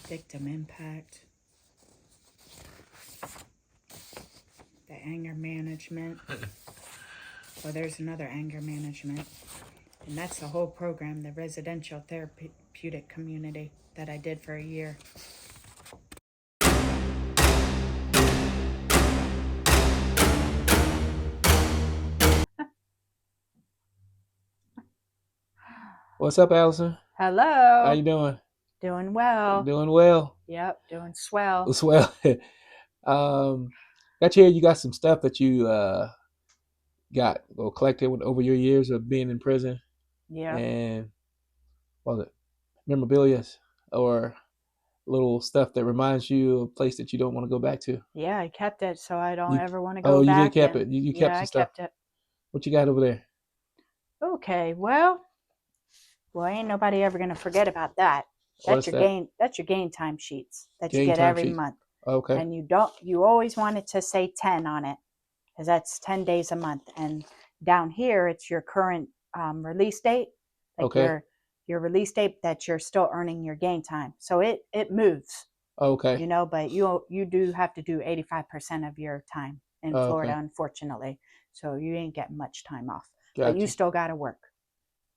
victim impact, the anger management. Well, there's another anger management. And that's the whole program, the residential therapeutic community that I did for a year. What's up, Allison? Hello. How you doing? Doing well. Doing well. Yep, doing swell. Swell. Got you here. You got some stuff that you got or collected over your years of being in prison, Yeah. and what was it memorabilia or little stuff that reminds you of a place that you don't want to go back to? Yeah, I kept it so I don't ever want to Oh, go you back. did keep it. You kept Yeah, some I stuff. kept it. What you got over there? Okay, well, ain't nobody ever gonna forget about that. That's your gain. That's your gain time sheets that you get every month. Okay. And you always want it to say 10 on it, because that's 10 days a month. And down here, it's your current release date, like Okay. your release date that you're still earning your gain time. So it moves. Okay. But you do have to do 85% of your time in Florida, unfortunately. So you ain't getting much time off. Gotcha. But you still got to work.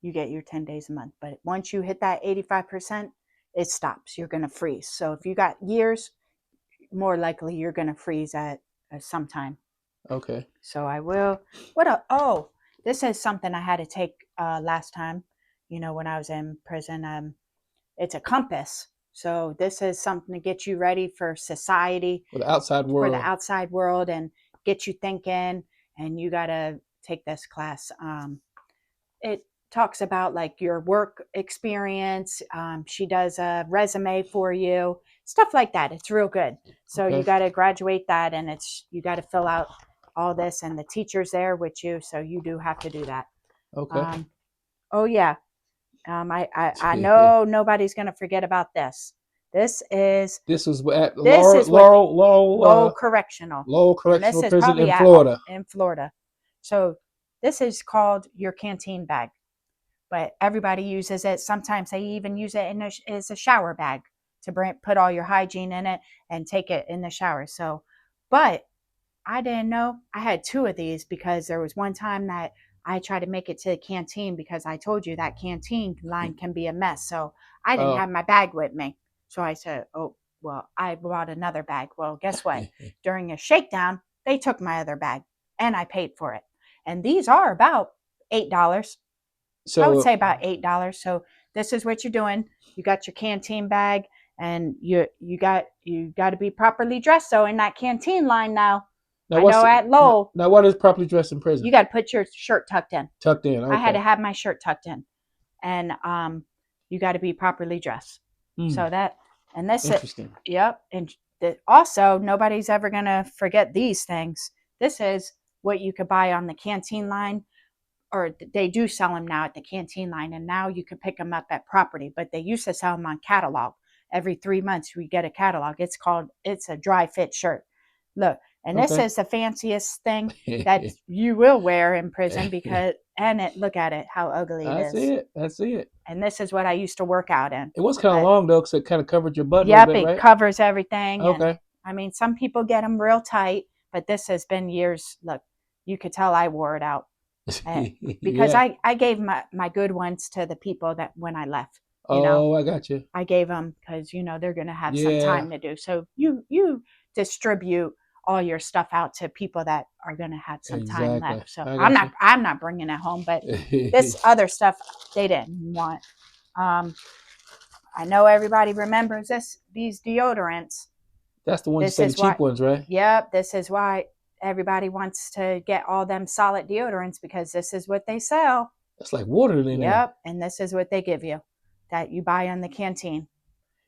You get your 10 days a month. But once you hit that 85%, it stops. You're going to freeze. So if you got years, more likely you're going to freeze at some time. Okay. So I will. This is something I had to take last time, when I was in prison. It's a compass. So this is something to get you ready for society, for the outside world, and get you thinking. And you got to take this class. It talks about like your work experience. She does a resume for you, stuff like that. It's real good. So you got to graduate that, and you got to fill out all this, and the teacher's there with you. So you do have to do that. Okay. Oh yeah. I know nobody's going to forget about this. This was at Lowell Correctional. Lowell Correctional Prison in Florida. In Florida. So this is called your canteen bag, but everybody uses it. Sometimes they even use it as a shower bag to put all your hygiene in it and take it in the shower. So, but I didn't know. I had 2 of these because there was one time that I tried to make it to the canteen, because I told you that canteen line can be a mess. So I didn't have my bag with me. So I said, oh, well, I brought another bag. Well, guess what? During a shakedown, they took my other bag and I paid for it. And these are about $8. So I would say about $8. So this is what you're doing. You got your canteen bag, and you got to be properly dressed. So in that canteen line now I know at Lowell. Now, what is properly dressed in prison? You got to put your shirt tucked in. Tucked in. Okay. I had to have my shirt tucked in, and you got to be properly dressed. So that, and this interesting. Yep. And also, nobody's ever gonna forget these things. This is what you could buy on the canteen line, or they do sell them now at the canteen line, and now you can pick them up at property. But they used to sell them on catalog. Every 3 months we get a catalog. It's a dry fit shirt. Look, and this is the fanciest thing that you will wear in prison, because look at it, how ugly it is. I see it. And this is what I used to work out in. It was kind of long though, because it kind of covered your butt. Yep, a little bit, it covers everything. Okay. And, I mean, some people get them real tight, but this has been years. Look, you could tell I wore it out. Because I gave my good ones to the people that when I left. I got you. I gave them because they're going to have some time to do. So you distribute all your stuff out to people that are going to have some time left. So I'm not bringing it home, but this other stuff they didn't want. I know everybody remembers these deodorants. That's the ones, the cheap ones, right? Yep, this is why everybody wants to get all them solid deodorants, because this is what they sell. It's like water in there. Yep, and this is what they give you, that you buy in the canteen.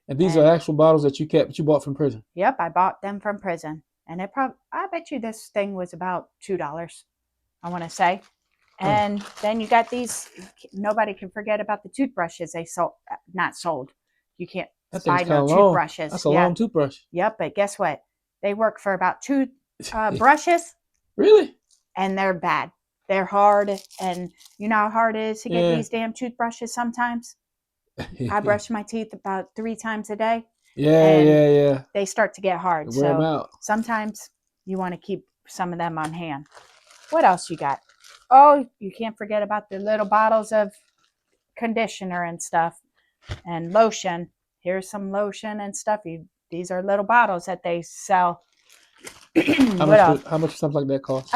And these are actual bottles that you bought from prison. Yep, I bought them from prison, and I bet you this thing was about $2, I want to say. And then you got these. Nobody can forget about the toothbrushes they not sold. You can't buy no toothbrushes. That's a long toothbrush. Yep, but guess what? They work for about 2 brushes. Really? And they're bad. They're hard, and you know how hard it is to get these damn toothbrushes sometimes? I brush my teeth about 3 times a day, Yeah, and yeah, yeah. they start to get hard. Wear them So out. sometimes you want to keep some of them on hand. What else you got? Oh, you can't forget about the little bottles of conditioner and stuff and lotion. Here's some lotion and stuff. These are little bottles that they sell. What else? How much something like that cost?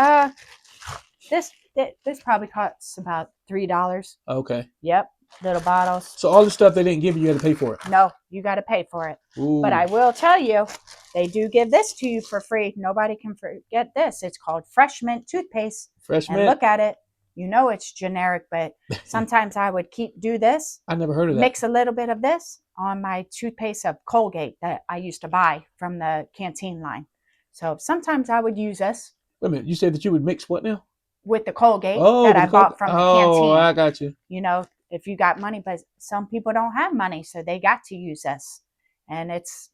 This probably costs about $3. Okay. Yep, little bottles. So all the stuff they didn't give you had to pay for it. No, you got to pay for it. Ooh. But I will tell you, they do give this to you for free. Nobody can forget this. It's called Fresh Mint toothpaste. Fresh and Mint. Look at it. You know it's generic, but sometimes I would do this. I never heard of that. Mix a little bit of this on my toothpaste of Colgate that I used to buy from the canteen line. So sometimes I would use this. Wait a minute. You said that you would mix what now? With the Colgate that I bought from the canteen. Oh, I got you. You know, if you got money, but some people don't have money, so they got to use this. And it's,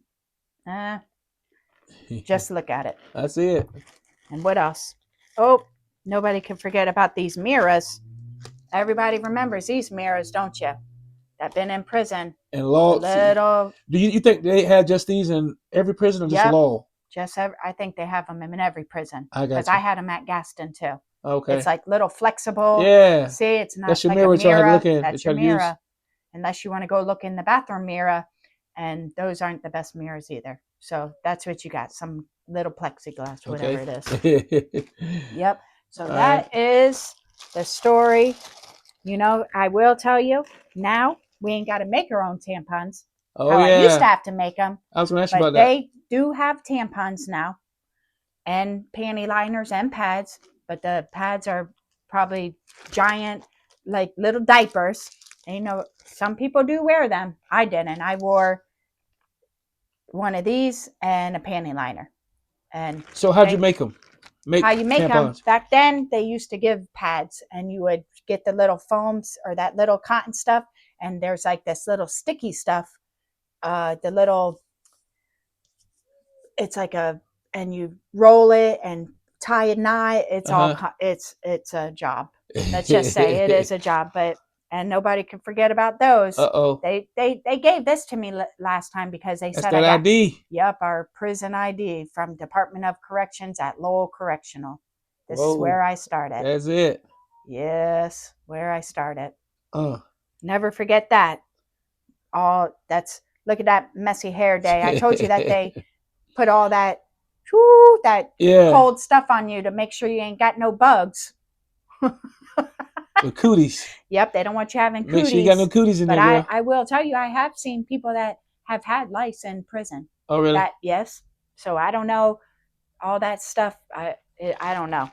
just look at it. I see it. And what else? Oh, nobody can forget about these mirrors. Everybody remembers these mirrors, don't you? That been in prison. And Lowell. Do you think they had just these in every prison or just Lowell? I think they have them in every prison. I got you. Because I had them at Gaston too. Okay. It's like little flexible. Yeah. See, it's not that's your like mirror. a mirror. Look in. That's your mirror. Unless you want to go look in the bathroom mirror, and those aren't the best mirrors either. So that's what you got. Some little plexiglass, whatever it is. Yep. So that is the story. You know, I will tell you, now we ain't got to make our own tampons. Oh, I used to have to make them. I was going to ask you about that. They do have tampons now and panty liners and pads, but the pads are probably giant, like little diapers. And, you know, some people do wear them. I didn't. I wore one of these and a panty liner. And so how'd you make them? How you make tampons. them? Back then, they used to give pads, and you would get the little foams or that little cotton stuff, and there's like this little sticky stuff. The little, it's like and you roll it and tie a knot. It's all, it's a job. Let's just say it is a job, and nobody can forget about those. They gave this to me last time because they said I got ID. Yep, our prison ID from Department of Corrections at Lowell Correctional. This is where I started. That's it. Yes, where I started. Never forget that. Look at that messy hair day. I told you that they put all that cold stuff on you to make sure you ain't got no bugs. The cooties. Yep, they don't want you having cooties. Make sure you got no cooties in there, girl. But I will tell you, I have seen people that have had lice in prison. Oh, really? Yes. So I don't know all that stuff. I don't know.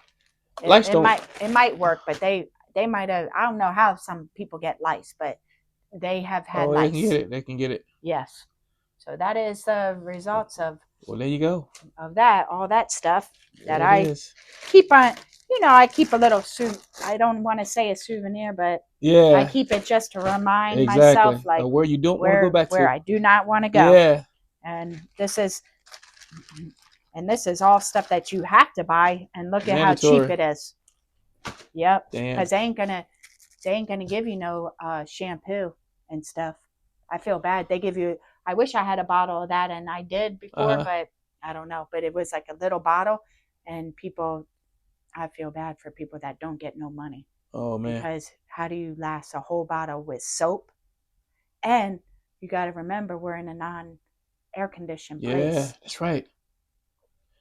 It might work, but they might have. I don't know how some people get lice, but they have had lice. They can get it. Yes. So that is the results of. Well, there you go. Of that, all that stuff that I keep on. You know, I keep a little I don't want to say a souvenir, but I keep it just to remind myself, like where you don't want to go back to, where I do not want to go. Yeah. And this is all stuff that you have to buy, and look at how cheap it is. Yep. Because they ain't gonna give you no shampoo and stuff. I feel bad. They give you. I wish I had a bottle of that, and I did before, but I don't know. But it was like a little bottle, and people. I feel bad for people that don't get no money. Oh, man. Because how do you last a whole bottle with soap? And you got to remember, we're in a non-air conditioned place. Yeah, that's right.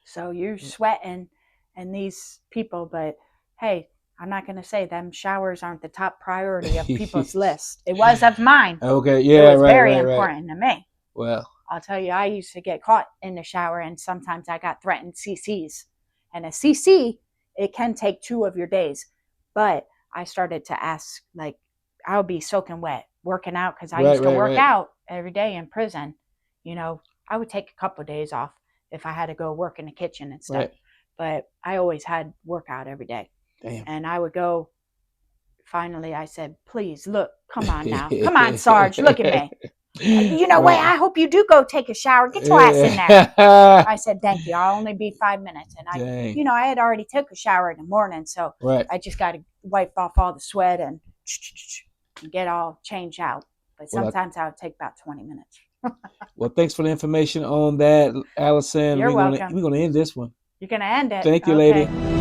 So you're sweating and these people, but hey, I'm not going to say them showers aren't the top priority of people's list. It was of mine. Okay, yeah, it was very important to me. Well, I'll tell you, I used to get caught in the shower, and sometimes I got threatened CCs. And a CC, it can take 2 of your days. But I started to ask, like, I'll be soaking wet, working out, because I used to work out every day in prison. You know, I would take a couple of days off if I had to go work in the kitchen and stuff. Right. But I always had workout every day. Damn. And I would go, finally, I said, please, look, come on now. Come on, Sarge, look at me. You know what? I hope you do go take a shower. Get your ass in there. I said, thank you. I'll only be 5 minutes. And I had already took a shower in the morning. So I just got to wipe off all the sweat and get all changed out. But sometimes I would take about 20 minutes. Well, thanks for the information on that, Allison. You're welcome. We're gonna end this one. You're going to end it? Thank you, Okay. lady.